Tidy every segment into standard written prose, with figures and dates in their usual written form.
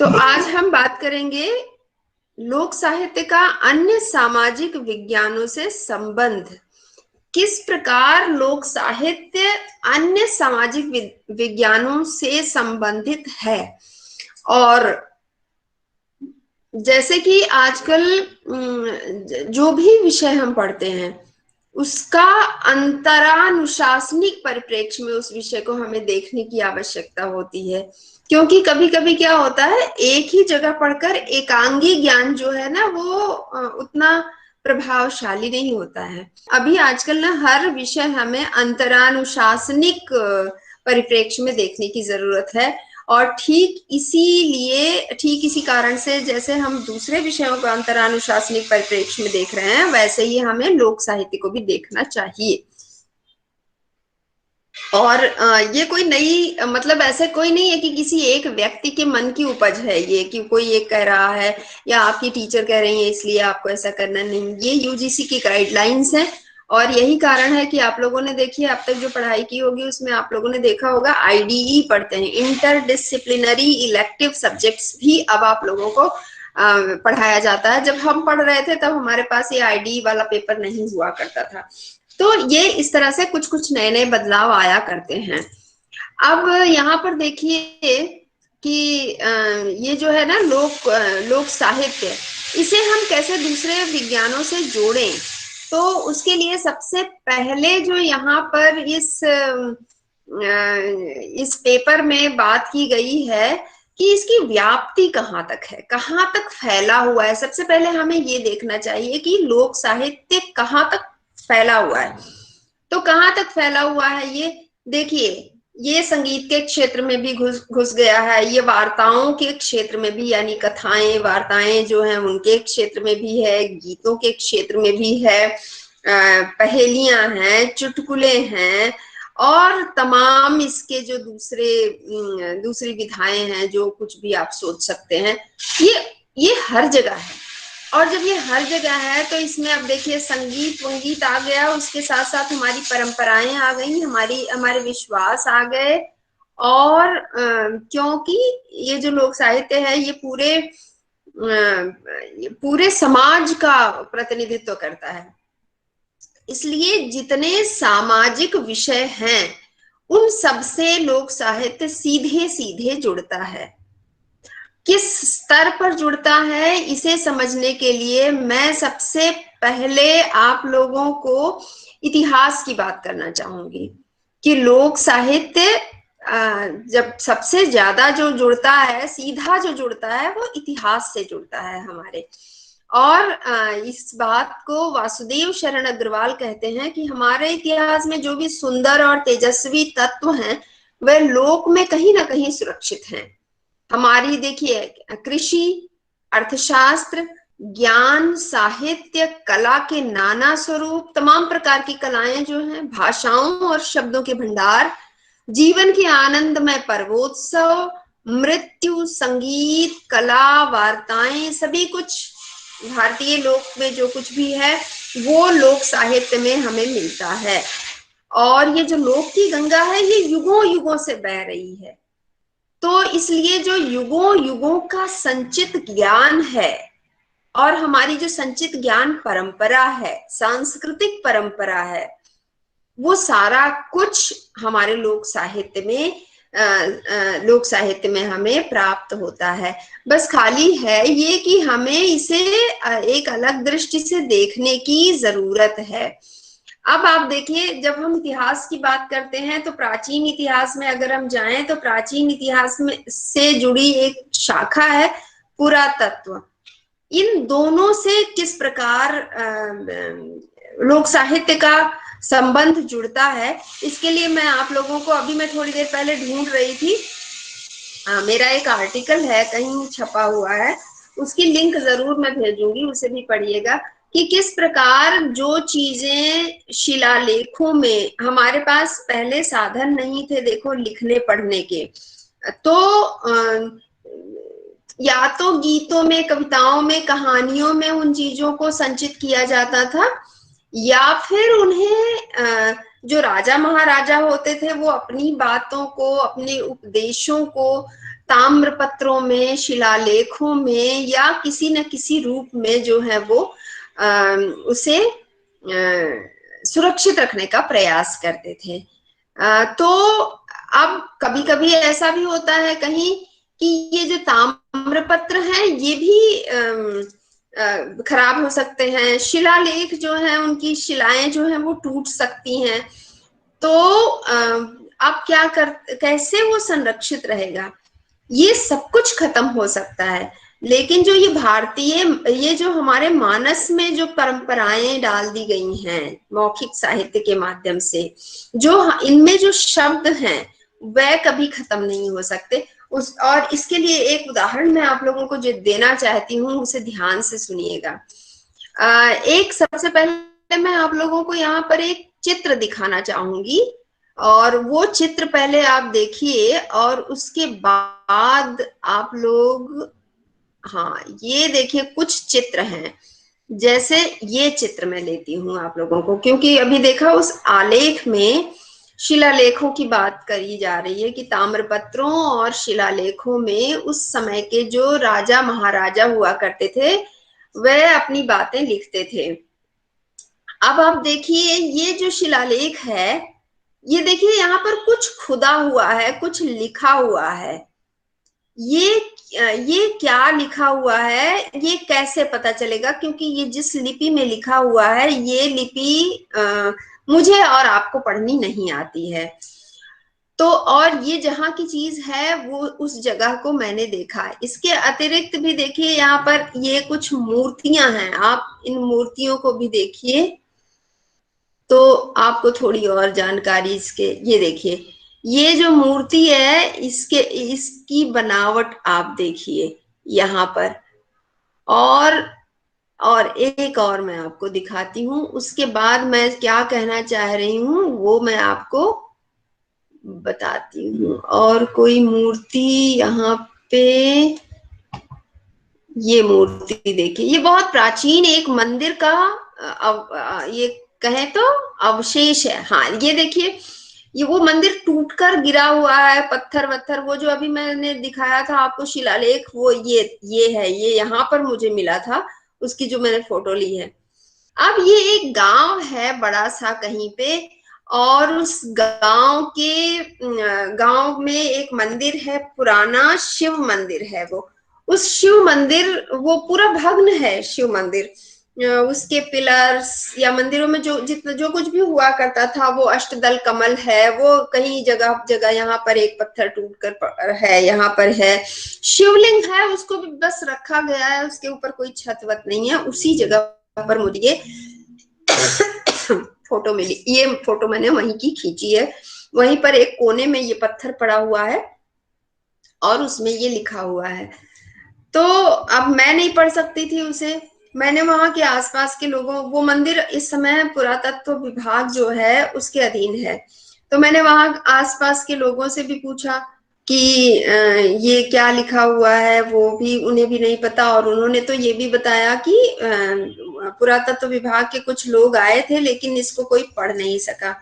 तो आज हम बात करेंगे लोक साहित्य का अन्य सामाजिक विज्ञानों से संबंध। किस प्रकार लोक साहित्य अन्य सामाजिक विज्ञानों से संबंधित है। और जैसे कि आजकल जो भी विषय हम पढ़ते हैं उसका अंतरानुशासनिक परिप्रेक्ष्य में उस विषय को हमें देखने की आवश्यकता होती है, क्योंकि कभी कभी क्या होता है एक ही जगह पढ़कर एकांगी ज्ञान जो है ना वो उतना प्रभावशाली नहीं होता है। अभी आजकल ना हर विषय हमें अंतरानुशासनिक परिप्रेक्ष्य में देखने की जरूरत है। और ठीक इसी कारण से जैसे हम दूसरे विषयों को अंतरानुशासनिक परिप्रेक्ष्य में देख रहे हैं, वैसे ही हमें लोक साहित्य को भी देखना चाहिए। और ये कोई नई मतलब ऐसे कोई नहीं है कि किसी एक व्यक्ति के मन की उपज है ये, कि कोई एक कह रहा है या आपकी टीचर कह रही है इसलिए आपको ऐसा करना नहीं। ये यूजीसी की गाइडलाइंस है और यही कारण है कि आप लोगों ने देखिए अब तक जो पढ़ाई की होगी उसमें आप लोगों ने देखा होगा आईडीई पढ़ते हैं, इंटर डिसिप्लिनरी इलेक्टिव सब्जेक्ट्स भी अब आप लोगों को पढ़ाया जाता है। जब हम पढ़ रहे थे तब हमारे पास ये आईडीई वाला पेपर नहीं हुआ करता था। तो ये इस तरह से कुछ कुछ नए नए बदलाव आया करते हैं। अब यहाँ पर देखिए कि ये जो है ना लोक साहित्य, इसे हम कैसे दूसरे विज्ञानों से जोड़ें। तो उसके लिए सबसे पहले जो यहाँ पर इस पेपर में बात की गई है कि इसकी व्याप्ति कहाँ तक है, कहाँ तक फैला हुआ है। सबसे पहले हमें ये देखना चाहिए कि लोक साहित्य कहाँ तक फैला हुआ है। तो कहाँ तक फैला हुआ है ये देखिए, ये संगीत के क्षेत्र में भी घुस गया है, ये वार्ताओं के क्षेत्र में भी, यानी कथाएं वार्ताएं जो हैं उनके क्षेत्र में भी है, गीतों के क्षेत्र में भी है, पहेलियां हैं, चुटकुले हैं और तमाम इसके जो दूसरी विधाएं हैं, जो कुछ भी आप सोच सकते हैं, ये हर जगह है। और जब ये हर जगह है तो इसमें अब देखिए संगीत वंगीत आ गया, उसके साथ साथ हमारी परंपराएं आ गई, हमारे विश्वास आ गए। और क्योंकि ये जो लोक साहित्य है ये पूरे समाज का प्रतिनिधित्व करता है, इसलिए जितने सामाजिक विषय हैं उन सबसे लोक साहित्य सीधे सीधे जुड़ता है। किस स्तर पर जुड़ता है इसे समझने के लिए मैं सबसे पहले आप लोगों को इतिहास की बात करना चाहूंगी कि लोक साहित्य जब सबसे ज्यादा जो जुड़ता है, सीधा जो जुड़ता है, वो इतिहास से जुड़ता है हमारे। और इस बात को वासुदेव शरण अग्रवाल कहते हैं कि हमारे इतिहास में जो भी सुंदर और तेजस्वी तत्व हैं वे लोक में कहीं ना कहीं सुरक्षित हैं। हमारी देखिए कृषि, अर्थशास्त्र, ज्ञान, साहित्य, कला के नाना स्वरूप, तमाम प्रकार की कलाएं जो हैं, भाषाओं और शब्दों के भंडार, जीवन के आनंदमय पर्वोत्सव, मृत्यु, संगीत, कला, वार्ताएं, सभी कुछ भारतीय लोक में जो कुछ भी है वो लोक साहित्य में हमें मिलता है। और ये जो लोक की गंगा है ये युगों युगों से बह रही है, तो इसलिए जो युगों युगों का संचित ज्ञान है और हमारी जो संचित ज्ञान परंपरा है, सांस्कृतिक परंपरा है, वो सारा कुछ हमारे लोक साहित्य में हमें प्राप्त होता है। बस खाली है ये कि हमें इसे एक अलग दृष्टि से देखने की जरूरत है। अब आप देखिए जब हम इतिहास की बात करते हैं तो प्राचीन इतिहास में अगर हम जाएं तो प्राचीन इतिहास में से जुड़ी एक शाखा है पुरातत्व। इन दोनों से किस प्रकार लोक साहित्य का संबंध जुड़ता है, इसके लिए मैं आप लोगों को अभी मैं थोड़ी देर पहले ढूंढ रही थी, मेरा एक आर्टिकल है कहीं छपा हुआ है, उसकी लिंक जरूर मैं भेजूंगी, उसे भी पढ़िएगा कि किस प्रकार जो चीजें शिलालेखों में, हमारे पास पहले साधन नहीं थे देखो लिखने पढ़ने के, तो या तो गीतों में, कविताओं में, कहानियों में उन चीजों को संचित किया जाता था, या फिर उन्हें जो राजा महाराजा होते थे वो अपनी बातों को, अपने उपदेशों को ताम्र पत्रों में, शिलालेखों में या किसी न किसी रूप में जो है वो उसे सुरक्षित रखने का प्रयास करते थे। तो अब कभी कभी ऐसा भी होता है कहीं कि ये जो ताम्रपत्र हैं ये भी खराब हो सकते हैं, शिलालेख जो है उनकी शिलाएं जो है वो टूट सकती हैं। तो आप क्या कर, कैसे वो संरक्षित रहेगा? ये सब कुछ खत्म हो सकता है, लेकिन जो ये भारतीय, ये जो हमारे मानस में जो परंपराएं डाल दी गई हैं मौखिक साहित्य के माध्यम से, जो इनमें जो शब्द हैं वह कभी खत्म नहीं हो सकते। उस और इसके लिए एक उदाहरण मैं आप लोगों को जो देना चाहती हूँ उसे ध्यान से सुनिएगा। एक सबसे पहले मैं आप लोगों को यहाँ पर एक चित्र दिखाना चाहूंगी, और वो चित्र पहले आप देखिए और उसके बाद आप लोग, हाँ ये देखिए कुछ चित्र हैं। जैसे ये चित्र मैं लेती हूँ आप लोगों को, क्योंकि अभी देखा उस आलेख में शिलालेखों की बात करी जा रही है कि ताम्रपत्रों और शिलालेखों में उस समय के जो राजा महाराजा हुआ करते थे वह अपनी बातें लिखते थे। अब आप देखिए ये जो शिलालेख है, ये देखिए यहाँ पर कुछ खुदा हुआ है, कुछ लिखा हुआ है। ये क्या लिखा हुआ है, ये कैसे पता चलेगा? क्योंकि ये जिस लिपि में लिखा हुआ है ये लिपि मुझे और आपको पढ़नी नहीं आती है। तो और ये जहाँ की चीज है वो उस जगह को मैंने देखा। इसके अतिरिक्त भी देखिए यहाँ पर ये कुछ मूर्तियां हैं, आप इन मूर्तियों को भी देखिए तो आपको थोड़ी और जानकारी इसके, ये देखिए ये जो मूर्ति है इसके, इसकी बनावट आप देखिए यहाँ पर। और एक और मैं आपको दिखाती हूँ, उसके बाद मैं क्या कहना चाह रही हूँ वो मैं आपको बताती हूँ। और कोई मूर्ति यहाँ पे, ये मूर्ति देखिए, ये बहुत प्राचीन एक मंदिर का ये कहें तो अवशेष है। हाँ ये देखिए, ये वो मंदिर टूटकर गिरा हुआ है, पत्थर वत्थर, वो जो अभी मैंने दिखाया था आपको शिलालेख, वो ये है, ये यहाँ पर मुझे मिला था, उसकी जो मैंने फोटो ली है। अब ये एक गांव है बड़ा सा कहीं पे, और उस गांव में एक मंदिर है, पुराना शिव मंदिर है वो। उस शिव मंदिर, वो पूरा भग्न है शिव मंदिर। उसके पिलर्स या मंदिरों में जो जितना जो कुछ भी हुआ करता था वो अष्टदल कमल है, वो कहीं जगह जगह, यहाँ पर एक पत्थर टूट कर है, यहाँ पर है शिवलिंग है, उसको भी बस रखा गया है, उसके ऊपर कोई छत वत नहीं है। उसी जगह पर मुझे फोटो मिली, ये फोटो मैंने वहीं की खींची है। वहीं पर एक कोने में ये पत्थर पड़ा हुआ है और उसमें ये लिखा हुआ है। तो अब मैं नहीं पढ़ सकती थी उसे, मैंने वहां के आसपास के लोगों, वो मंदिर इस समय पुरातत्व विभाग जो है उसके अधीन है, तो मैंने वहां आसपास के लोगों से भी पूछा कि ये क्या लिखा हुआ है, वो भी उन्हें भी नहीं पता। और उन्होंने तो ये भी बताया कि पुरातत्व विभाग के कुछ लोग आए थे लेकिन इसको कोई पढ़ नहीं सका।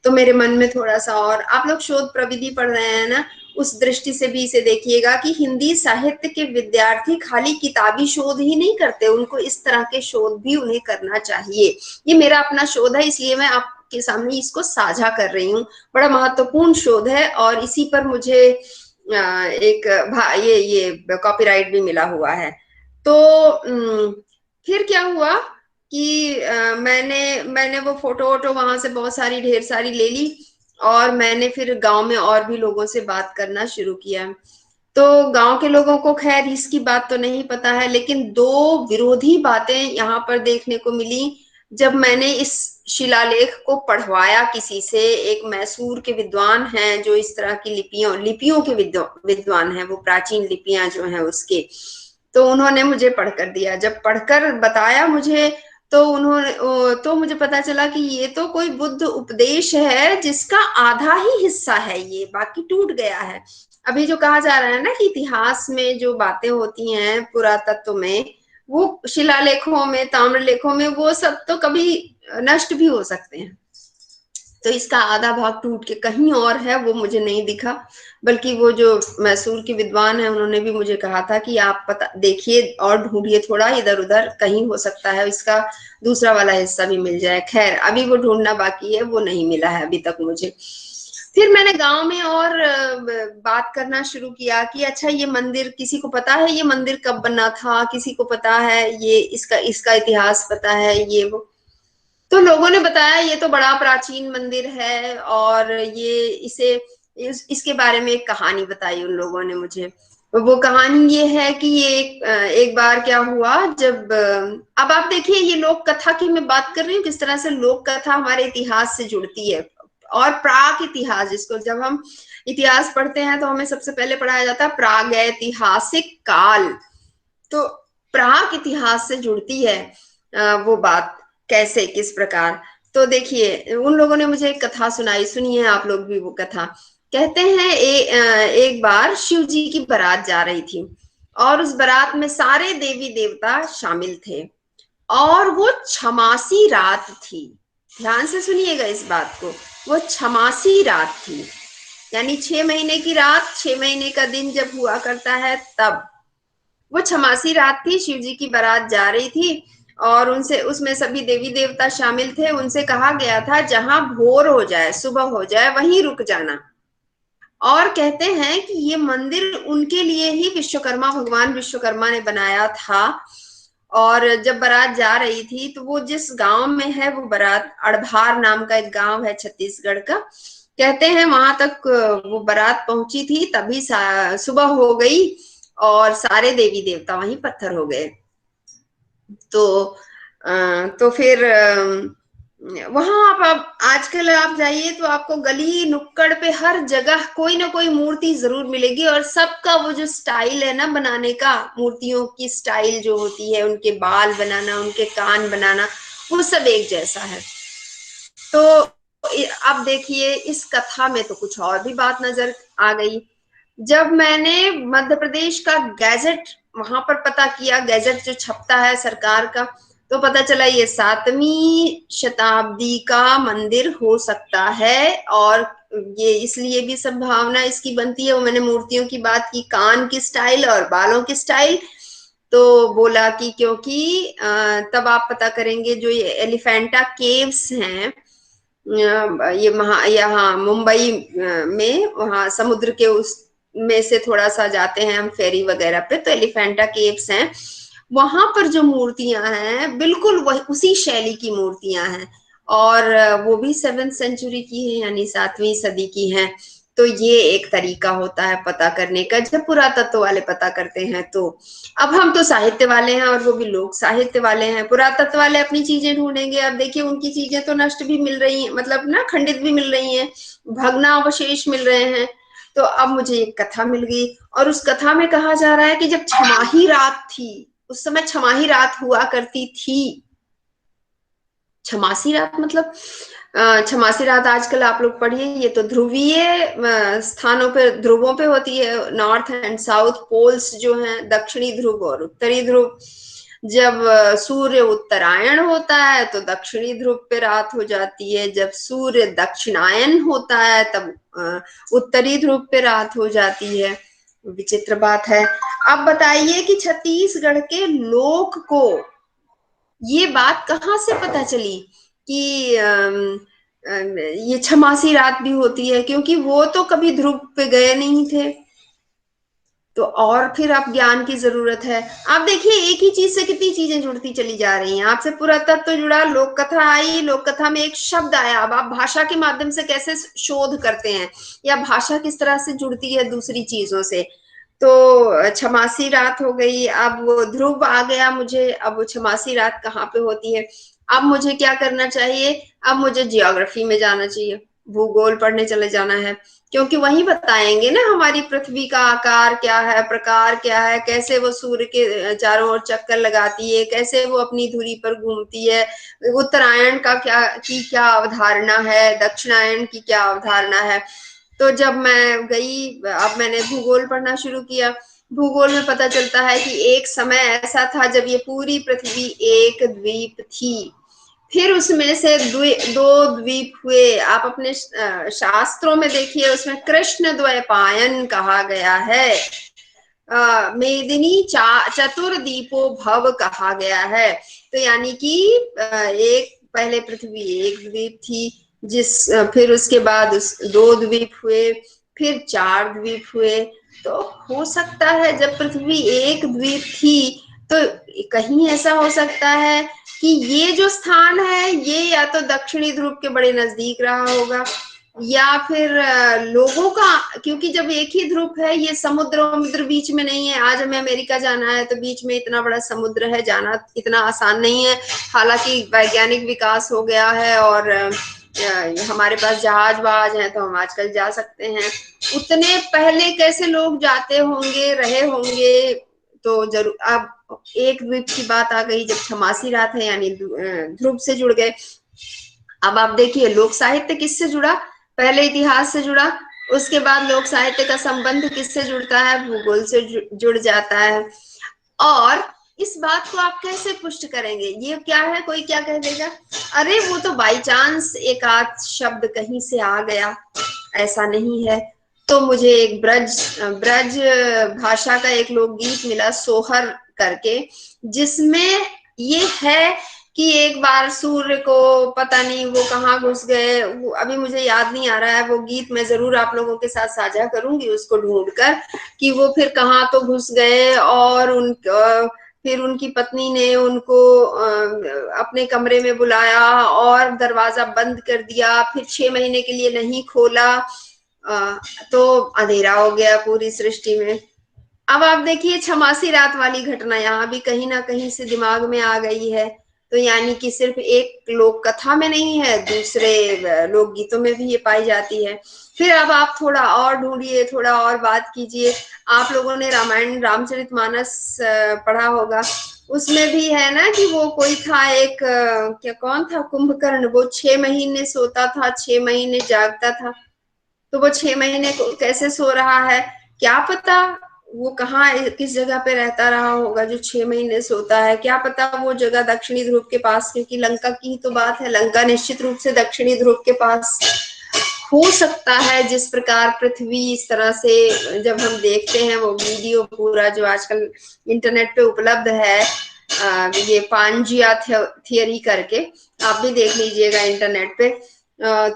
तो मेरे मन में थोड़ा सा, और आप लोग शोध प्रविधि पढ़ रहे हैं ना, उस दृष्टि से भी इसे देखिएगा कि हिंदी साहित्य के विद्यार्थी खाली किताबी शोध ही नहीं करते, उनको इस तरह के शोध भी उन्हें करना चाहिए। ये मेरा अपना शोध है, इसलिए मैं आपके सामने इसको साझा कर रही हूँ। बड़ा महत्वपूर्ण शोध है और इसी पर मुझे एक ये कॉपीराइट भी मिला हुआ है। तो फिर क्या हुआ कि मैंने वो फोटो वोटो वहां से बहुत सारी, ढेर सारी ले ली, और मैंने फिर गांव में और भी लोगों से बात करना शुरू किया। तो गांव के लोगों को खैर इसकी बात तो नहीं पता है, लेकिन दो विरोधी बातें यहाँ पर देखने को मिली जब मैंने इस शिलालेख को पढ़वाया किसी से। एक मैसूर के विद्वान हैं जो इस तरह की लिपियों के विद्वान हैं, वो प्राचीन लिपियां जो हैं उसके, तो उन्होंने मुझे पढ़कर दिया। जब पढ़कर बताया मुझे तो तो मुझे पता चला कि ये तो कोई बुद्ध उपदेश है जिसका आधा ही हिस्सा है, ये बाकी टूट गया है। अभी जो कहा जा रहा है ना कि इतिहास में जो बातें होती हैं पुरातत्व में, वो शिलालेखों में, ताम्रलेखों में, वो सब तो कभी नष्ट भी हो सकते हैं। तो इसका आधा भाग टूट के कहीं और है, वो मुझे नहीं दिखा। बल्कि वो जो मैसूर के विद्वान है उन्होंने भी मुझे कहा था कि आप पता देखिए और ढूंढिए थोड़ा इधर उधर, कहीं हो सकता है इसका दूसरा वाला हिस्सा भी मिल जाए। खैर अभी वो ढूंढना बाकी है, वो नहीं मिला है अभी तक मुझे। फिर मैंने गांव में और बात करना शुरू किया कि अच्छा ये मंदिर किसी को पता है, ये मंदिर कब बना था, किसी को पता है, ये इसका इसका इतिहास पता है, ये वो। तो लोगों ने बताया ये तो बड़ा प्राचीन मंदिर है, और ये इसके बारे में एक कहानी बताई उन लोगों ने मुझे। वो कहानी ये है कि ये एक बार क्या हुआ, जब अब आप देखिए ये लोक कथा की मैं बात कर रही हूँ, किस तरह से लोक कथा हमारे इतिहास से जुड़ती है। और प्राक इतिहास, जिसको जब हम इतिहास पढ़ते हैं तो हमें सबसे पहले पढ़ाया जाता है प्रागैतिहासिक काल। तो प्राक इतिहास से जुड़ती है वो बात, कैसे किस प्रकार। तो देखिए उन लोगों ने मुझे एक कथा सुनाई, सुनिए आप लोग भी वो कथा। कहते हैं एक बार शिव जी की बारात जा रही थी, और उस बारात में सारे देवी देवता शामिल थे, और वो छमासी रात थी। ध्यान से सुनिएगा इस बात को, वो छमासी रात थी, यानी 6 महीने की रात, 6 महीने का दिन जब हुआ करता है तब वो छमासी रात थी। शिव जी की बारात जा रही थी, और उनसे उसमें सभी देवी देवता शामिल थे। उनसे कहा गया था जहां भोर हो जाए, सुबह हो जाए, वहीं रुक जाना। और कहते हैं कि ये मंदिर उनके लिए ही विश्वकर्मा, भगवान विश्वकर्मा ने बनाया था। और जब बारात जा रही थी तो वो जिस गांव में है वो बारात, अड़भार नाम का एक गांव है छत्तीसगढ़ का, कहते हैं वहां तक वो बारात पहुंची थी, तभी सुबह हो गई और सारे देवी देवता वहीं पत्थर हो गए। तो तो फिर वहां आप आजकल आप जाइए तो आपको गली नुक्कड़ पे हर जगह कोई ना कोई मूर्ति जरूर मिलेगी, और सबका वो जो स्टाइल है ना बनाने का, मूर्तियों की स्टाइल जो होती है, उनके बाल बनाना, उनके कान बनाना, वो सब एक जैसा है। तो अब देखिए इस कथा में तो कुछ और भी बात नजर आ गई। जब मैंने मध्य प्रदेश का गैजेट वहां पर पता किया, गैजेट जो छपता है सरकार का, तो पता चला ये 7वीं शताब्दी का मंदिर हो सकता है। और ये इसलिए भी संभावना इसकी बनती है, वो मैंने मूर्तियों की बात की, कान की स्टाइल और बालों की स्टाइल। तो बोला कि क्योंकि तब आप पता करेंगे जो ये एलिफेंटा केव्स हैं, ये यहाँ मुंबई में, वहाँ समुद्र के उस में से थोड़ा सा जाते हैं हम फेरी वगैरह पे, तो एलिफेंटा केव्स हैं। वहां पर जो मूर्तियां हैं बिल्कुल वही उसी शैली की मूर्तियां हैं, और वो भी 7th सेंचुरी की है, यानी 7वीं सदी की हैं। तो ये एक तरीका होता है पता करने का, जब पुरातत्व वाले पता करते हैं तो। अब हम तो साहित्य वाले हैं, और वो भी लोक साहित्य वाले हैं। पुरातत्व वाले अपनी चीजें ढूंढेंगे, अब देखिए उनकी चीजें तो नष्ट भी मिल रही हैं, मतलब ना खंडित भी मिल रही हैं, भग्नावशेष मिल रहे हैं। तो अब मुझे एक कथा मिल गई, और उस कथा में कहा जा रहा है कि जब छमाही रात थी, उस समय छमाही रात हुआ करती थी। छमासी रात मतलब छमासी रात आजकल आप लोग पढ़िए, ये तो ध्रुवीय स्थानों पे, ध्रुवों पे होती है, नॉर्थ एंड साउथ पोल्स जो हैं, दक्षिणी ध्रुव और उत्तरी ध्रुव। जब सूर्य उत्तरायण होता है तो दक्षिणी ध्रुव पे रात हो जाती है, जब सूर्य दक्षिणायन होता है तब उत्तरी ध्रुव पे रात हो जाती है। विचित्र बात है। अब बताइए कि छत्तीसगढ़ के लोक को ये बात कहाँ से पता चली कि ये छमासी रात भी होती है, क्योंकि वो तो कभी ध्रुव पे गए नहीं थे। तो और फिर अब ज्ञान की जरूरत है। आप देखिए एक ही चीज से कितनी चीजें जुड़ती चली जा रही हैं। आपसे पुरातत्व तो जुड़ा, लोक कथा आई, लोक कथा में एक शब्द आया, अब आप भाषा के माध्यम से कैसे शोध करते हैं, या भाषा किस तरह से जुड़ती है दूसरी चीजों से। तो छमासी रात हो गई, अब वो ध्रुव आ गया मुझे, अब वो छमासी रात कहाँ पे होती है। अब मुझे क्या करना चाहिए, अब मुझे जियोग्राफी में जाना चाहिए, भूगोल पढ़ने चले जाना है, क्योंकि वही बताएंगे ना हमारी पृथ्वी का आकार क्या है, प्रकार क्या है, कैसे वो सूर्य के चारों ओर चक्कर लगाती है, कैसे वो अपनी धुरी पर घूमती है, उत्तरायण का क्या अवधारणा है, दक्षिणायन की क्या अवधारणा है। तो जब मैं गई, अब मैंने भूगोल पढ़ना शुरू किया। भूगोल में पता चलता है कि एक समय ऐसा था जब ये पूरी पृथ्वी एक द्वीप थी। फिर उसमें से दो द्वीप हुए। आप अपने शास्त्रों में देखिए, उसमें कृष्ण द्वैपायन कहा गया है। मेदिनी चतुर्दीपो भव कहा गया है। तो यानी कि एक पहले पृथ्वी एक द्वीप थी, फिर उसके बाद दो द्वीप हुए, फिर चार द्वीप हुए। तो हो सकता है जब पृथ्वी एक द्वीप थी तो कहीं ऐसा हो सकता है कि ये जो स्थान है ये या तो दक्षिणी ध्रुव के बड़े नजदीक रहा होगा, या फिर लोगों का, क्योंकि जब एक ही ध्रुव है, ये समुद्र बीच में नहीं है। आज हमें अमेरिका जाना है तो बीच में इतना बड़ा समुद्र है, जाना इतना आसान नहीं है। हालांकि वैज्ञानिक विकास हो गया है और हमारे पास जहाज वहाज है तो हम आजकल जा सकते हैं। उतने पहले कैसे लोग जाते होंगे, रहे होंगे। तो जरूर अब एक द्वीप की बात आ गई, जब छमासी रात है यानी ध्रुव से जुड़ गए। अब आप देखिए लोक साहित्य किससे जुड़ा, पहले इतिहास से जुड़ा, उसके बाद लोक साहित्य का संबंध किससे जुड़ता है, भूगोल से जुड़ जाता है। और इस बात को आप कैसे पुष्ट करेंगे, ये क्या है, कोई क्या कह देगा, अरे वो तो बाई चांस एक आध शब्द कहीं से आ गया, ऐसा नहीं है। तो मुझे एक ब्रज ब्रज भाषा का एक लोकगीत मिला सोहर करके, जिसमें ये है कि एक बार सूर्य को पता नहीं वो कहाँ घुस गए, अभी मुझे याद नहीं आ रहा है वो गीत, मैं जरूर आप लोगों के साथ साझा करूंगी उसको ढूंढकर, कि वो फिर कहाँ तो घुस गए और फिर उनकी पत्नी ने उनको अपने कमरे में बुलाया और दरवाजा बंद कर दिया, फिर 6 महीने के लिए नहीं खोला। तो अंधेरा हो गया पूरी सृष्टि में। अब आप देखिए छमासी रात वाली घटना यहाँ भी कहीं ना कहीं से दिमाग में आ गई है। तो यानी कि सिर्फ एक लोक कथा में नहीं है, दूसरे लोकगीतों में भी ये पाई जाती है। फिर अब आप थोड़ा और ढूंढिए, थोड़ा और बात कीजिए। आप लोगों ने रामायण रामचरितमानस पढ़ा होगा, उसमें भी है ना कि वो कोई था एक, क्या कौन था, कुंभकर्ण, वो 6 महीने सोता था, 6 महीने जागता था। तो वो 6 महीने को कैसे सो रहा है, क्या पता वो कहाँ किस जगह पे रहता रहा होगा जो 6 महीने सोता है, क्या पता वो जगह दक्षिणी ध्रुव के पास, क्योंकि लंका की तो बात है, लंका निश्चित रूप से दक्षिणी ध्रुव के पास हो सकता है। जिस प्रकार पृथ्वी इस तरह से जब हम देखते हैं वो वीडियो पूरा जो आजकल इंटरनेट पे उपलब्ध है, ये पांजिया थियरी करके आप भी देख लीजिएगा इंटरनेट पे,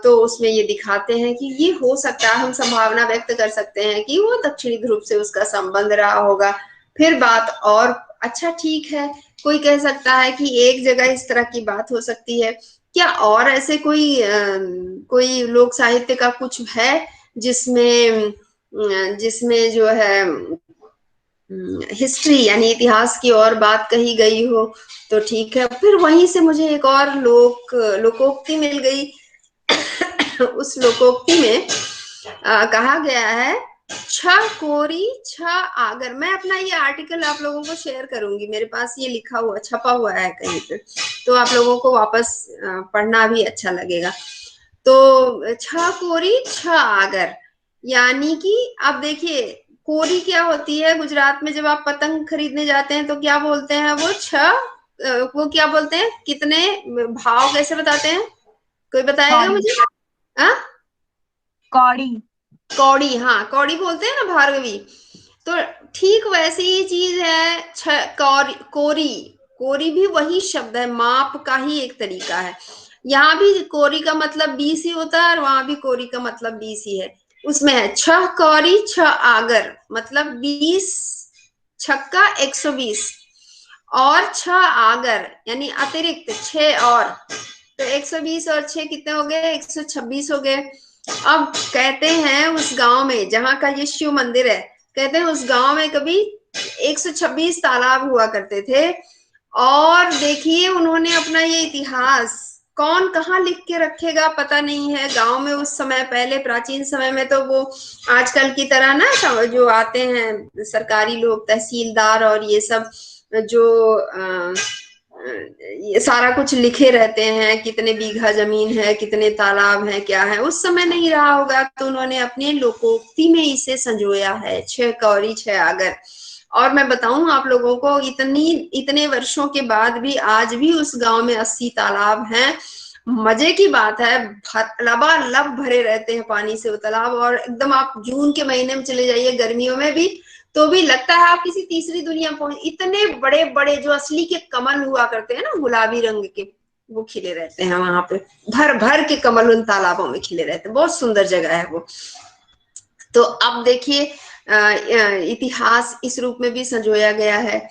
तो उसमें ये दिखाते हैं कि ये हो सकता है, हम संभावना व्यक्त कर सकते हैं कि वो दक्षिणी ध्रुव से उसका संबंध रहा होगा। फिर बात और, अच्छा ठीक है, कोई कह सकता है कि एक जगह इस तरह की बात हो सकती है, क्या और ऐसे कोई लोक साहित्य का कुछ है जिसमें जिसमें जो है हिस्ट्री यानी इतिहास की और बात कही गई हो, तो ठीक है। फिर वहीं से मुझे एक और लोकोक्ति मिल गई। उस लोकोक्ति में कहा गया है, छ कोरी छ आगर। मैं अपना ये आर्टिकल आप लोगों को शेयर करूंगी, मेरे पास ये लिखा हुआ छपा हुआ है कहीं पे, तो आप लोगों को वापस पढ़ना भी अच्छा लगेगा। तो छ कोरी छ आगर, यानी कि आप देखिए कोरी क्या होती है, गुजरात में जब आप पतंग खरीदने जाते हैं तो क्या बोलते हैं, वो क्या बोलते हैं, कितने भाव कैसे बताते हैं, कोई बताएगा कौड़ी। मुझे। हाँ, कौड़ी। कौड़ी, हाँ कौड़ी बोलते हैं ना भार्गवी। तो ठीक वैसी ही चीज है कोरी। कोरी भी वही शब्द है, माप का ही एक तरीका है। यहाँ भी कोरी का मतलब 20 ही होता है और वहां भी कोरी का मतलब 20 ही है। उसमें है छह कौरी छह आगर, मतलब 20, छक्का 120, और छह आगर यानी अतिरिक्त 6 और, तो 120 और 6 कितने हो गए, 126 हो गए। अब कहते हैं उस गांव में जहां का ये शिव मंदिर है, कहते हैं उस गांव में कभी 126 तालाब हुआ करते थे। और देखिए उन्होंने अपना ये इतिहास कौन कहाँ लिख के रखेगा पता नहीं है। गांव में उस समय पहले प्राचीन समय में तो वो आजकल की तरह ना जो आते हैं सरकारी लोग तहसीलदार और ये सब जो ये सारा कुछ लिखे रहते हैं, कितने बीघा जमीन है, कितने तालाब है, क्या है, उस समय नहीं रहा होगा। तो उन्होंने अपने लोकोक्ति में इसे संजोया है, छह कौरी छह आगर। और मैं बताऊं आप लोगों को, इतने वर्षों के बाद भी आज भी उस गांव में 80 तालाब हैं। मजे की बात है, लबालब भरे रहते हैं पानी से वो तालाब। और एकदम आप जून के महीने में चले जाइए, गर्मियों में भी, तो भी लगता है आप किसी तीसरी दुनिया में पहुंच। इतने बड़े बड़े जो असली के कमल हुआ करते हैं ना, गुलाबी रंग के, वो खिले रहते हैं वहां पे। भर भर के कमल उन तालाबों में खिले रहते हैं। बहुत सुंदर जगह है वो। तो अब देखिए, इतिहास इस रूप में भी संजोया गया है,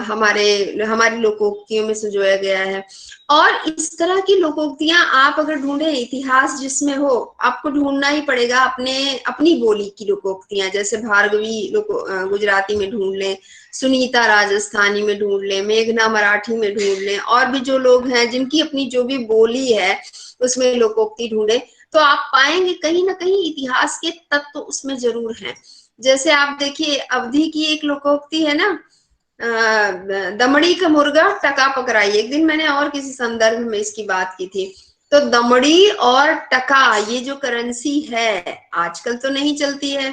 हमारे हमारी लोकोक्तियों में संजोया गया है। और इस तरह की लोकोक्तियां आप अगर ढूंढे, इतिहास जिसमें हो, आपको ढूंढना ही पड़ेगा अपनी बोली की लोकोक्तियां। जैसे भार्गवी गुजराती में ढूंढ लें, सुनीता राजस्थानी में ढूंढ लें, मेघना मराठी में ढूंढ लें, और भी जो लोग हैं जिनकी अपनी जो भी बोली है उसमें लोकोक्ति ढूंढे, तो आप पाएंगे कहीं ना कहीं इतिहास के तत्व उसमें जरूर हैं। जैसे आप देखिए, अवधि की एक लोकोक्ति है ना, दमड़ी का मुर्गा टका पकड़ाई। एक दिन मैंने और किसी संदर्भ में इसकी बात की थी। तो दमड़ी और टका, ये जो करेंसी है, आजकल तो नहीं चलती है।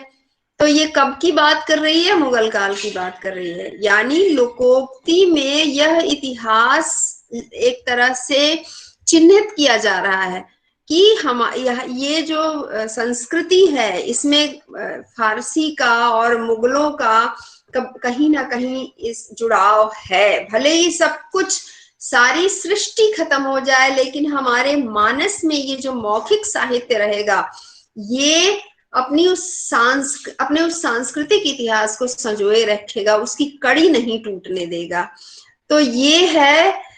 तो ये कब की बात कर रही है? मुगल काल की बात कर रही है। यानी लोकोक्ति में यह इतिहास एक तरह से चिन्हित किया जा रहा है कि हम ये जो संस्कृति है, इसमें फारसी का और मुगलों का कहीं ना कहीं इस जुड़ाव है। भले ही सब कुछ, सारी सृष्टि खत्म हो जाए, लेकिन हमारे मानस में ये जो मौखिक साहित्य रहेगा, ये अपने उस सांस्कृतिक इतिहास को संजोए रखेगा, उसकी कड़ी नहीं टूटने देगा। तो ये है,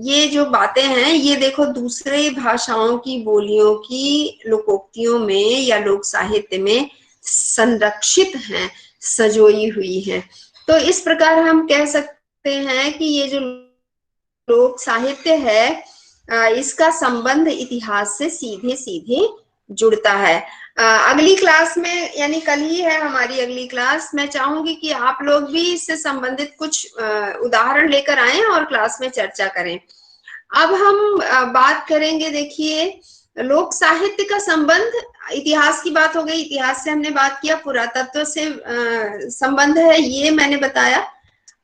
ये जो बातें हैं, ये देखो दूसरे भाषाओं की बोलियों की लोकोक्तियों में या लोक साहित्य में संरक्षित हैं, सजोई हुई हैं। तो इस प्रकार हम कह सकते हैं कि ये जो लोक साहित्य है, इसका संबंध इतिहास से सीधे सीधे जुड़ता है। अगली क्लास में, यानी कल ही है हमारी अगली क्लास, मैं चाहूंगी कि आप लोग भी इससे संबंधित कुछ उदाहरण लेकर आए और क्लास में चर्चा करें। अब हम बात करेंगे, देखिए, लोक साहित्य का संबंध, इतिहास की बात हो गई, इतिहास से हमने बात किया, पुरातत्व से संबंध है, ये मैंने बताया।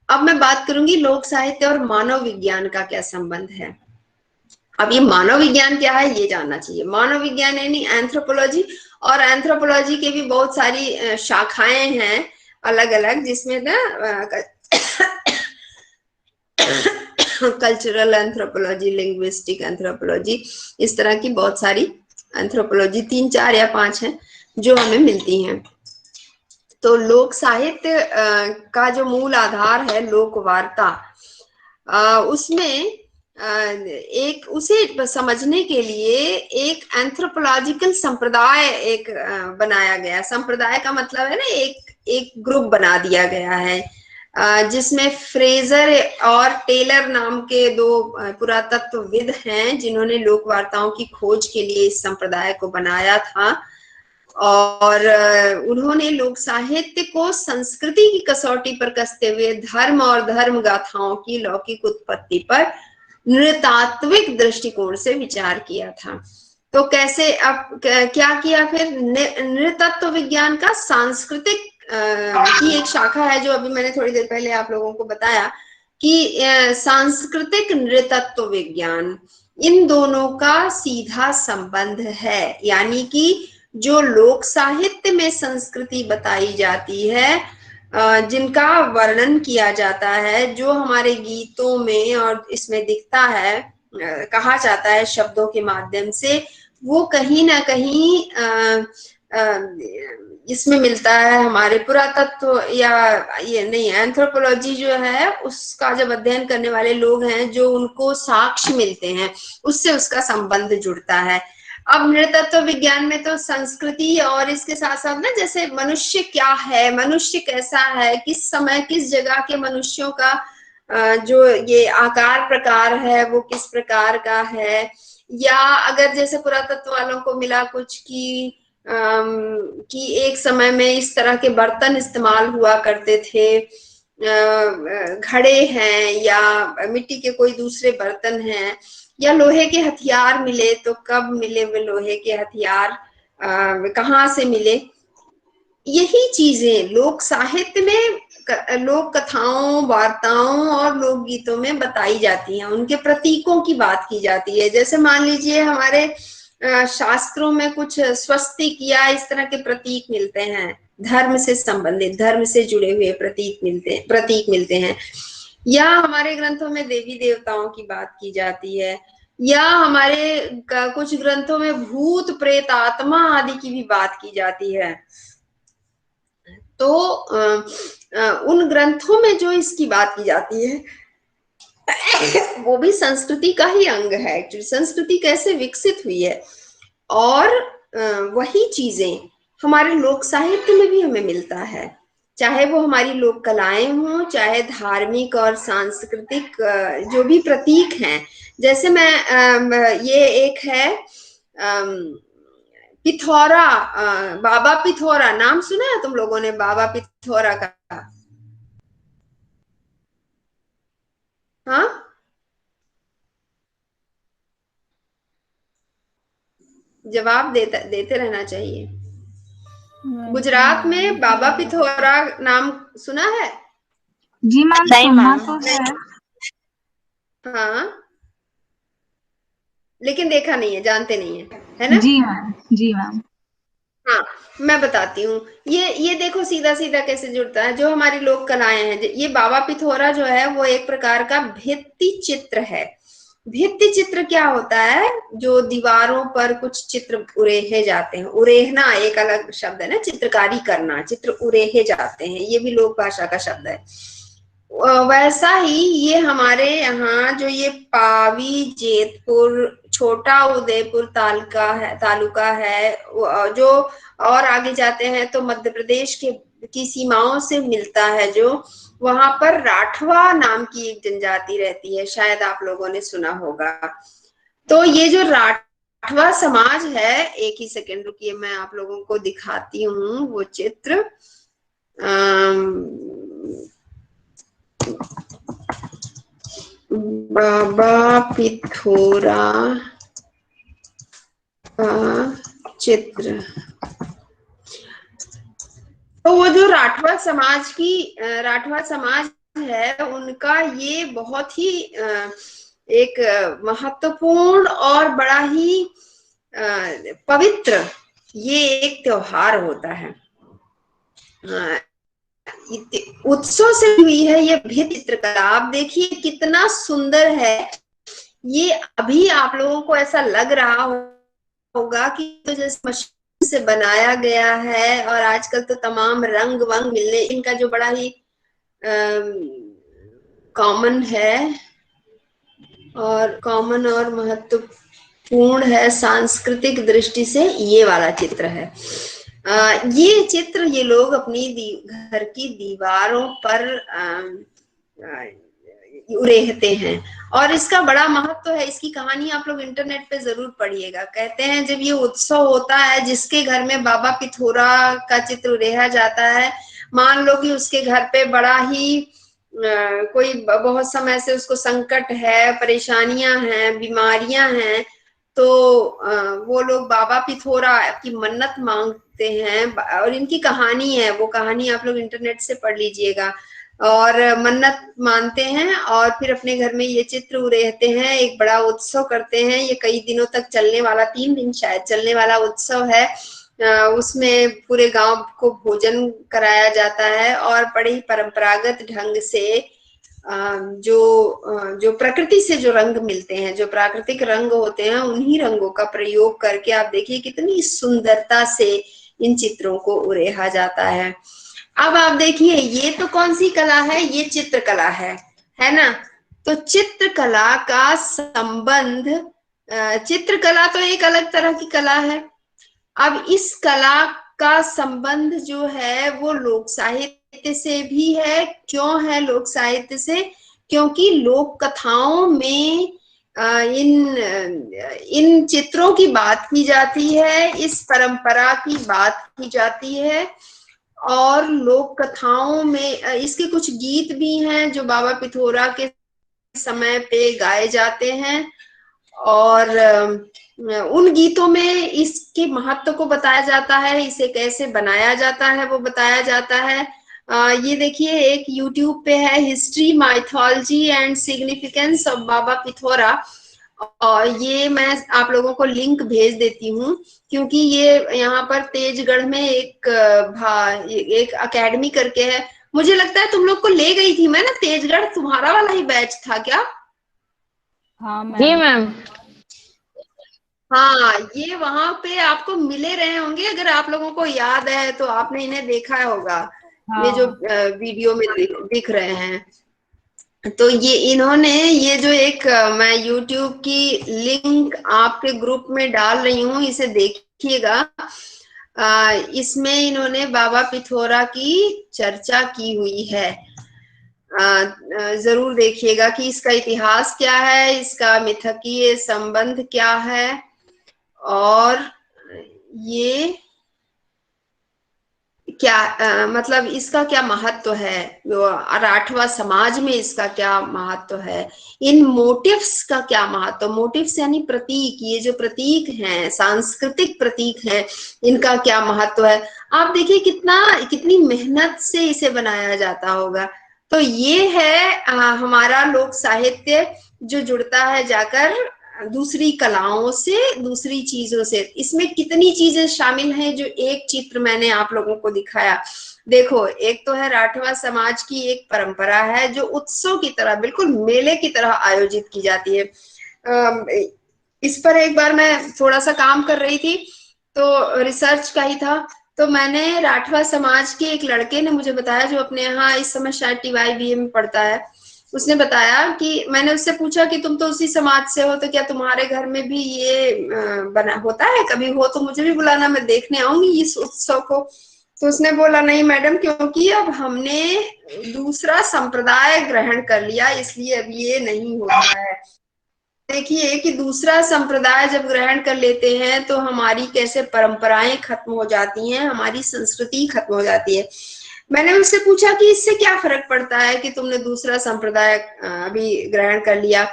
अब मैं बात करूंगी लोक साहित्य और मानव विज्ञान का क्या संबंध है। अब ये मानव विज्ञान क्या है ये जानना चाहिए। मानव विज्ञान यानी एंथ्रोपोलॉजी, और एंथ्रोपोलॉजी के भी बहुत सारी शाखाएं हैं अलग अलग, जिसमें ना कल्चरल एंथ्रोपोलॉजी, लिंग्विस्टिक एंथ्रोपोलॉजी, इस तरह की बहुत सारी एंथ्रोपोलॉजी, 3 4 या 5 हैं जो हमें मिलती हैं। तो लोक साहित्य का जो मूल आधार है लोक वार्ता, उसमें एक उसे समझने के लिए एक एंथ्रोपोलॉजिकल संप्रदाय एक बनाया गया। संप्रदाय का मतलब है ना, एक ग्रुप बना दिया गया है, जिसमें फ्रेजर और टेलर नाम के 2 पुरातत्वविद हैं, जिन्होंने लोक वार्ताओं की खोज के लिए इस संप्रदाय को बनाया था। और उन्होंने लोक साहित्य को संस्कृति की कसौटी पर कसते हुए धर्म और धर्म गाथाओं की लौकिक उत्पत्ति पर नृतात्विक दृष्टिकोण से विचार किया था। तो कैसे, अब क्या किया फिर, नृतत्व विज्ञान का सांस्कृतिक की एक शाखा है, जो अभी मैंने थोड़ी देर पहले आप लोगों को बताया कि सांस्कृतिक नृतत्व विज्ञान, इन दोनों का सीधा संबंध है। यानी कि जो लोक साहित्य में संस्कृति बताई जाती है, जिनका वर्णन किया जाता है, जो हमारे गीतों में और इसमें दिखता है, कहा जाता है शब्दों के माध्यम से, वो कहीं ना कहीं इसमें मिलता है। हमारे पुरातत्व या ये नहीं, एंथ्रोपोलॉजी जो है, उसका जब अध्ययन करने वाले लोग हैं, जो उनको साक्ष्य मिलते हैं, उससे उसका संबंध जुड़ता है। अब नृतत्व विज्ञान में तो संस्कृति और इसके साथ साथ ना, जैसे मनुष्य क्या है, मनुष्य कैसा है, किस समय किस जगह के मनुष्यों का जो ये आकार प्रकार है वो किस प्रकार का है। या अगर जैसे पुरातत्व वालों को मिला कुछ कि एक समय में इस तरह के बर्तन इस्तेमाल हुआ करते थे, घड़े हैं या मिट्टी के कोई दूसरे बर्तन हैं, या लोहे के हथियार मिले, तो कब मिले वे लोहे के हथियार, कहाँ से मिले, यही चीजें लोक साहित्य में, लोक कथाओं, वार्ताओं और लोकगीतों में बताई जाती हैं। उनके प्रतीकों की बात की जाती है। जैसे मान लीजिए हमारे शास्त्रों में कुछ स्वस्तिक या इस तरह के प्रतीक मिलते हैं, धर्म से संबंधित, धर्म से जुड़े हुए प्रतीक मिलते हैं। या हमारे ग्रंथों में देवी देवताओं की बात की जाती है, या हमारे कुछ ग्रंथों में भूत प्रेत आत्मा आदि की भी बात की जाती है। तो उन ग्रंथों में जो इसकी बात की जाती है वो भी संस्कृति का ही अंग है। एक्चुअली संस्कृति कैसे विकसित हुई है, और वही चीजें हमारे लोक साहित्य में भी हमें मिलता है, चाहे वो हमारी लोक कलाएं हों, चाहे धार्मिक और सांस्कृतिक जो भी प्रतीक हैं। जैसे ये एक है पिथौरा, बाबा पिथौरा, नाम सुना है तुम लोगों ने बाबा पिथौरा का? हाँ, जवाब देते रहना चाहिए। नहीं गुजरात मैम। में बाबा पिथौरा नाम सुना है? जी मैम, नहीं सुनना मैम। तो है। हाँ, लेकिन देखा नहीं है, जानते नहीं है ना? जी मैम, जी मैम। हाँ, मैं बताती हूँ। ये देखो सीधा सीधा कैसे जुड़ता है। जो हमारी लोक कलाएं हैं, ये बाबा पिथौरा जो है वो एक प्रकार का भित्ति चित्र है। भित्ति चित्र क्या होता है? जो दीवारों पर कुछ चित्र उरेहे जाते हैं। उरेहना एक अलग शब्द है ना, चित्रकारी करना, चित्र उरेहे जाते हैं, ये भी लोक भाषा का शब्द है। वैसा ही ये हमारे यहाँ जो ये पावी, जेतपुर, छोटा उदयपुर तालुका है, जो और आगे जाते हैं तो मध्य प्रदेश के की सीमाओं से मिलता है। जो वहां पर राठवा नाम की एक जनजाति रहती है, शायद आप लोगों ने सुना होगा। तो ये जो राठवा समाज है, एक ही सेकंड रुकिए, मैं आप लोगों को दिखाती हूँ वो चित्र। बाबा पिथौरा का चित्र। तो वो जो राठवा समाज है, उनका ये बहुत ही एक महत्वपूर्ण और बड़ा ही पवित्र ये एक त्योहार होता है। उत्सव से हुई है ये भित्ति चित्रकला। आप देखिए कितना सुंदर है ये। अभी आप लोगों को ऐसा लग रहा होगा कि तो जैसे मशीन से बनाया गया है, और आजकल तो तमाम रंग वंग मिलने, इनका जो बड़ा ही कॉमन है और महत्वपूर्ण है सांस्कृतिक दृष्टि से, ये वाला चित्र है। ये चित्र ये लोग अपनी घर की दीवारों पर उरेहते हैं, और इसका बड़ा महत्व है। इसकी कहानी आप लोग इंटरनेट पे जरूर पढ़िएगा। कहते हैं जब ये उत्सव होता है, जिसके घर में बाबा पिथौरा का चित्र उरेहा जाता है, मान लो कि उसके घर पे बड़ा ही कोई बहुत समय से उसको संकट है, परेशानियां हैं, बीमारियां हैं, तो वो लोग बाबा पिथौरा की मन्नत मांगते हैं। और इनकी कहानी है, वो कहानी आप लोग इंटरनेट से पढ़ लीजिएगा। और मन्नत मानते हैं और फिर अपने घर में ये चित्र उरेहते हैं, एक बड़ा उत्सव करते हैं। ये कई दिनों तक चलने वाला, 3 दिन शायद चलने वाला उत्सव है। उसमें पूरे गांव को भोजन कराया जाता है, और बड़े ही परंपरागत ढंग से जो प्रकृति से जो रंग मिलते हैं, जो प्राकृतिक रंग होते हैं, उन्हीं रंगों का प्रयोग करके आप देखिए कितनी सुंदरता से इन चित्रों को उरेहा जाता है। अब आप देखिए ये तो कौन सी कला है? ये चित्रकला है ना? तो चित्रकला का संबंध, चित्रकला तो एक अलग तरह की कला है। अब इस कला का संबंध जो है वो लोक साहित्य से भी है। क्यों है लोक साहित्य से? क्योंकि लोक कथाओं में इन चित्रों की बात की जाती है, इस परंपरा की बात की जाती है। और लोक कथाओं में इसके कुछ गीत भी हैं जो बाबा पिथौरा के समय पे गाए जाते हैं। और उन गीतों में इसके महत्व को बताया जाता है, इसे कैसे बनाया जाता है वो बताया जाता है। ये देखिए एक YouTube पे है, history mythology and significance of Baba Pithora, और ये मैं आप लोगों को लिंक भेज देती हूँ, क्योंकि ये यहाँ पर तेजगढ़ में एक अकेडमी करके है। मुझे लगता है तुम लोग को ले गई थी मैं ना तेजगढ़, तुम्हारा वाला ही बैच था क्या? हाँ जी मैम। मैम। हाँ, ये वहां पे आपको मिले रहे होंगे, अगर आप लोगों को याद है तो आपने इन्हें देखा होगा। ये जो हाँ वीडियो में दिख रहे हैं, तो ये इन्होंने ये जो एक मैं YouTube की लिंक आपके ग्रुप में डाल रही हूँ, इसे देखिएगा। इसमें इन्होंने बाबा पिथोरा की चर्चा की हुई है। जरूर देखिएगा कि इसका इतिहास क्या है, इसका मिथकीय संबंध क्या है, और ये क्या मतलब इसका क्या महत्व है, और आठवां समाज में इसका क्या महत्व है, इन मोटिव्स का क्या महत्व। मोटिव्स यानी प्रतीक, ये जो प्रतीक हैं, सांस्कृतिक प्रतीक हैं, इनका क्या महत्व है। आप देखिए कितनी मेहनत से इसे बनाया जाता होगा। तो ये है हमारा लोक साहित्य, जो जुड़ता है जाकर दूसरी कलाओं से, दूसरी चीजों से। इसमें कितनी चीजें शामिल हैं जो एक चित्र मैंने आप लोगों को दिखाया। देखो, एक तो है राठवा समाज की एक परंपरा है जो उत्सव की तरह, बिल्कुल मेले की तरह आयोजित की जाती है। इस पर एक बार मैं थोड़ा सा काम कर रही थी, तो रिसर्च का ही था, तो मैंने राठवा समाज के एक लड़के ने मुझे बताया, जो अपने यहाँ इस समय शायद TYBA में पढ़ता है। उसने बताया कि मैंने उससे पूछा कि तुम तो उसी समाज से हो, तो क्या तुम्हारे घर में भी ये बना होता है? कभी हो तो मुझे भी बुलाना, मैं देखने आऊंगी इस उत्सव को। तो उसने बोला, नहीं मैडम, क्योंकि अब हमने दूसरा संप्रदाय ग्रहण कर लिया, इसलिए अब ये नहीं होता है। देखिए कि दूसरा संप्रदाय जब ग्रहण कर लेते हैं तो हमारी कैसे परंपराएं खत्म हो जाती हैं, हमारी संस्कृति खत्म हो जाती है। मैंने उससे पूछा कि इससे क्या फर्क पड़ता है कि तुमने दूसरा संप्रदाय अभी ग्रहण कर लिया,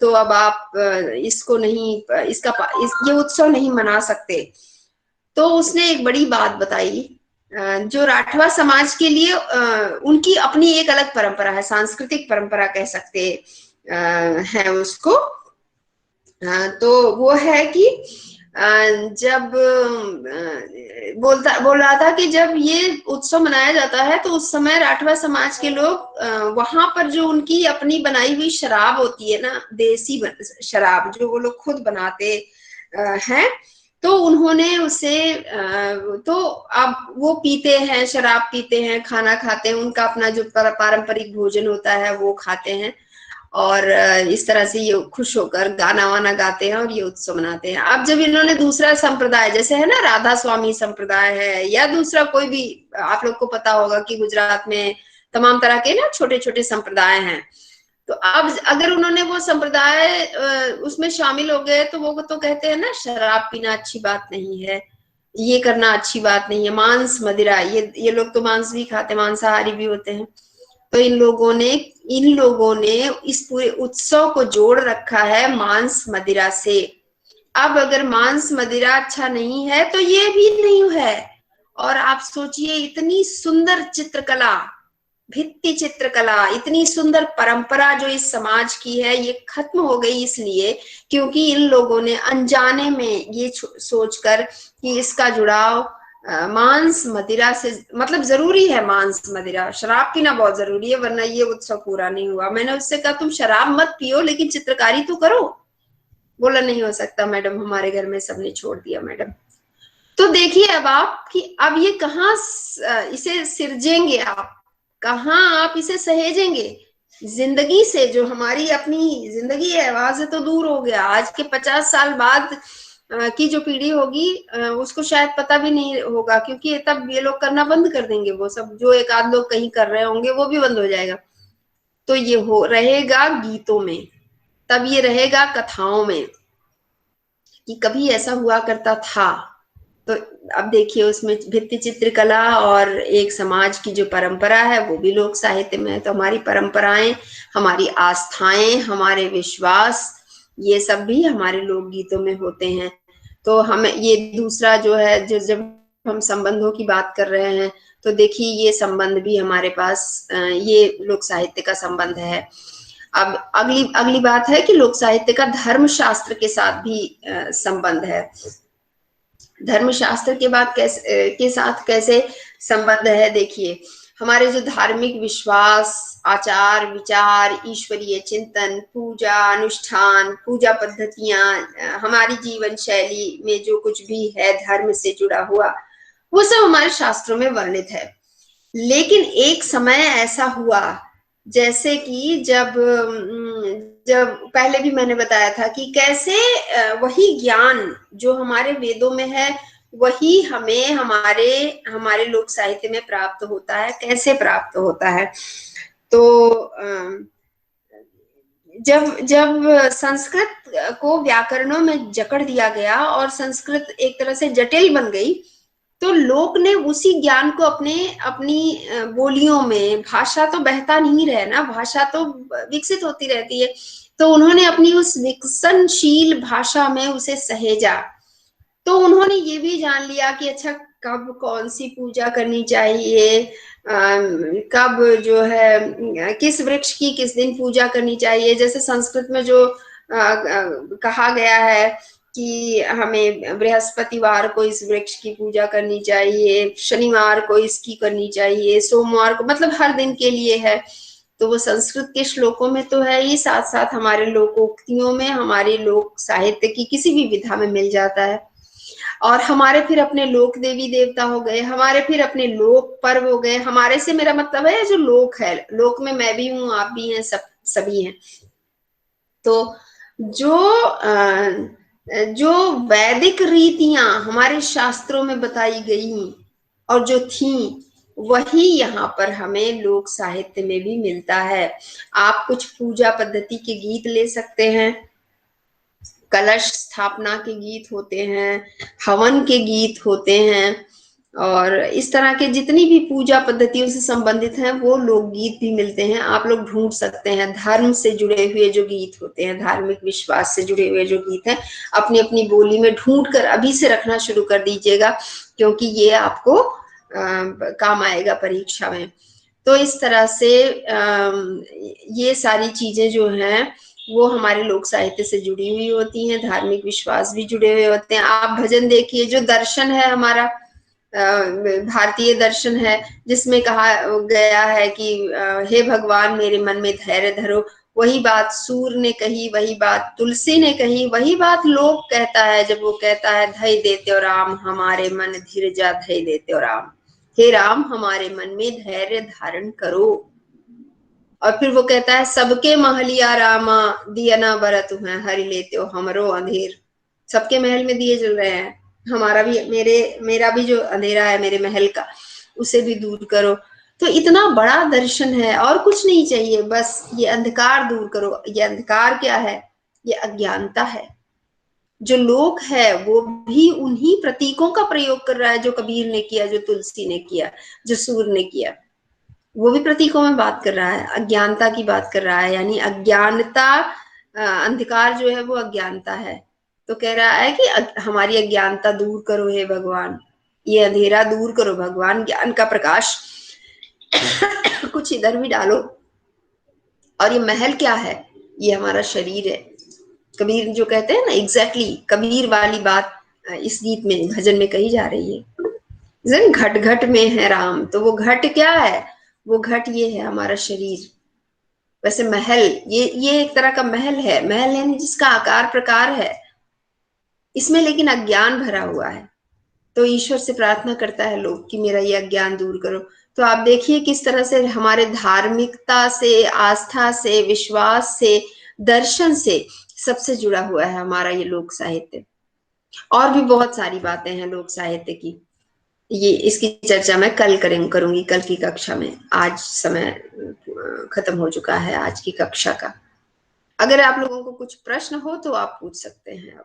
तो अब आप इसको नहीं, ये उत्सव नहीं मना सकते। तो उसने एक बड़ी बात बताई, जो राठवा समाज के लिए उनकी अपनी एक अलग परंपरा है, सांस्कृतिक परंपरा कह सकते हैं उसको। तो वो है कि जब बोल रहा था कि जब ये उत्सव मनाया जाता है तो उस समय राठवा समाज के लोग वहां पर जो उनकी अपनी बनाई हुई शराब होती है ना, देसी शराब जो वो लोग खुद बनाते हैं, तो उन्होंने उसे तो अब वो पीते हैं, शराब पीते हैं, खाना खाते हैं, उनका अपना जो पारंपरिक भोजन होता है वो खाते हैं, और इस तरह से ये खुश होकर गाना वाना गाते हैं और ये उत्सव मनाते हैं। अब जब इन्होंने दूसरा संप्रदाय, जैसे है ना राधा स्वामी संप्रदाय है, या दूसरा कोई भी, आप लोग को पता होगा कि गुजरात में तमाम तरह के ना छोटे छोटे संप्रदाय हैं, तो अब अगर उन्होंने वो संप्रदाय उसमें शामिल हो गए, तो वो तो कहते हैं ना शराब पीना अच्छी बात नहीं है, ये करना अच्छी बात नहीं है, मांस मदिरा, ये लोग तो मांस भी खाते, मांसाहारी भी होते हैं। तो इन लोगों ने इस पूरे उत्सव को जोड़ रखा है मांस मदिरा से। अब अगर मांस मदिरा अच्छा नहीं है तो ये भी नहीं है। और आप सोचिए, इतनी सुंदर चित्रकला, भित्ति चित्रकला, इतनी सुंदर परंपरा जो इस समाज की है, ये खत्म हो गई इसलिए क्योंकि इन लोगों ने अनजाने में ये सोचकर कि इसका जुड़ाव मांस मदिरा से, मतलब जरूरी है मांस मदिरा, शराब पीना बहुत जरूरी है वरना ये उत्सव पूरा नहीं हुआ। मैंने उससे कहा तुम शराब मत पियो लेकिन चित्रकारी तो करो। बोला नहीं हो सकता मैडम, हमारे घर में सबने छोड़ दिया मैडम। तो देखिए अब आप कि अब ये कहाँ इसे सिरजेंगे, आप कहाँ आप इसे सहेजेंगे जिंदगी से, जो हमारी अपनी जिंदगी है वहां से तो दूर हो गया। आज के 50 साल बाद की जो पीढ़ी होगी उसको शायद पता भी नहीं होगा, क्योंकि तब ये लोग करना बंद कर देंगे, वो सब जो एक आध लोग कहीं कर रहे होंगे वो भी बंद हो जाएगा। तो ये हो रहेगा गीतों में, तब ये रहेगा कथाओं में कि कभी ऐसा हुआ करता था। तो अब देखिए उसमें भित्ति चित्रकला और एक समाज की जो परंपरा है वो भी लोक साहित्य में है। तो हमारी परंपराएं, हमारी आस्थाएं, हमारे विश्वास ये सब भी हमारे लोकगीतों में होते हैं। तो हमें ये दूसरा जो है, जो जब हम संबंधों की बात कर रहे हैं तो देखिए ये संबंध भी हमारे पास ये लोक साहित्य का संबंध है। अब अगली अगली बात है कि लोक साहित्य का धर्म शास्त्र के साथ भी संबंध है। धर्म शास्त्र के बाद के साथ कैसे संबंध है, देखिए हमारे जो धार्मिक विश्वास, आचार विचार, ईश्वरीय चिंतन, पूजा अनुष्ठान, पूजा पद्धतियां, हमारी जीवन शैली में जो कुछ भी है धर्म से जुड़ा हुआ, वो सब हमारे शास्त्रों में वर्णित है। लेकिन एक समय ऐसा हुआ, जैसे कि जब जब पहले भी मैंने बताया था कि कैसे वही ज्ञान जो हमारे वेदों में है वही हमें हमारे हमारे लोक साहित्य में प्राप्त होता है। कैसे प्राप्त होता है, तो जब जब संस्कृत को व्याकरणों में जकड़ दिया गया और संस्कृत एक तरह से जटिल बन गई, तो लोग ने उसी ज्ञान को अपनी बोलियों में, भाषा तो बहता नहीं रहे ना, भाषा तो विकसित होती रहती है, तो उन्होंने अपनी उस विकसनशील भाषा में उसे सहेजा। तो उन्होंने ये भी जान लिया कि अच्छा कब कौन सी पूजा करनी चाहिए, कब जो है किस वृक्ष की किस दिन पूजा करनी चाहिए। जैसे संस्कृत में जो कहा गया है कि हमें बृहस्पतिवार को इस वृक्ष की पूजा करनी चाहिए, शनिवार को इसकी करनी चाहिए, सोमवार को, मतलब हर दिन के लिए है। तो वो संस्कृत के श्लोकों में तो है ही, साथ साथ हमारे लोकोक्तियों में, हमारे लोक साहित्य की किसी भी विधा में मिल जाता है। और हमारे फिर अपने लोक देवी देवता हो गए, हमारे फिर अपने लोक पर्व हो गए। हमारे से मेरा मतलब है जो लोक है, लोक में मैं भी हूँ, आप भी हैं, सब सभी हैं। तो जो वैदिक रीतियां हमारे शास्त्रों में बताई गई और जो थी, वही यहाँ पर हमें लोक साहित्य में भी मिलता है। आप कुछ पूजा पद्धति के गीत ले सकते हैं, कलश स्थापना के गीत होते हैं, हवन के गीत होते हैं, और इस तरह के जितनी भी पूजा पद्धतियों से संबंधित हैं वो लोकगीत भी मिलते हैं। आप लोग ढूंढ सकते हैं, धर्म से जुड़े हुए जो गीत होते हैं, धार्मिक विश्वास से जुड़े हुए जो गीत हैं, अपनी अपनी बोली में ढूंढ कर अभी से रखना शुरू कर दीजिएगा, क्योंकि ये आपको काम आएगा परीक्षा में। तो इस तरह से ये सारी चीजें जो हैं वो हमारे लोक साहित्य से जुड़ी हुई होती हैं, धार्मिक विश्वास भी जुड़े हुए होते हैं। आप भजन देखिए, जो दर्शन है हमारा भारतीय दर्शन है, जिसमें कहा गया है कि हे भगवान मेरे मन में धैर्य धरो, वही बात सूर ने कही, वही बात तुलसी ने कही, वही बात लोक कहता है जब वो कहता है धैर्य देते और राम हमारे मन धीर जा, धैर्य देते और राम, हे राम हमारे मन में धैर्य धारण करो। और फिर वो कहता है सबके महलिया रामा दिया ना बरत है, हरि लेते हो हमरो अंधेर। सबके महल में दिए जल रहे हैं, हमारा भी, मेरा भी जो अंधेरा है मेरे महल का, उसे भी दूर करो। तो इतना बड़ा दर्शन है, और कुछ नहीं चाहिए, बस ये अंधकार दूर करो। ये अंधकार क्या है? ये अज्ञानता है। जो लोक है वो भी उन्हीं प्रतीकों का प्रयोग कर रहा है जो कबीर ने किया, जो तुलसी ने किया, जो सूर ने किया, वो भी प्रतीकों में बात कर रहा है, अज्ञानता की बात कर रहा है। यानी अज्ञानता, अंधकार जो है वो अज्ञानता है। तो कह रहा है कि हमारी अज्ञानता दूर करो हे भगवान, ये अंधेरा दूर करो भगवान, ज्ञान का प्रकाश कुछ इधर भी डालो। और ये महल क्या है? ये हमारा शरीर है। कबीर जो कहते हैं ना, एग्जैक्टली कबीर वाली बात इस गीत में, भजन में कही जा रही है। घट घट में है राम, तो वो घट क्या है? वो घट ये है हमारा शरीर। वैसे महल, ये एक तरह का महल है, महल है जिसका आकार प्रकार है, इसमें लेकिन अज्ञान भरा हुआ है। तो ईश्वर से प्रार्थना करता है लोग कि मेरा ये अज्ञान दूर करो। तो आप देखिए किस तरह से हमारे धार्मिकता से, आस्था से, विश्वास से, दर्शन से सबसे जुड़ा हुआ है हमारा ये लोक साहित्य। और भी बहुत सारी बातें हैं लोक साहित्य की, ये इसकी चर्चा मैं कल करूंगी, कल की कक्षा में। आज समय खत्म हो चुका है आज की कक्षा का। अगर आप लोगों को कुछ प्रश्न हो तो आप पूछ सकते हैं।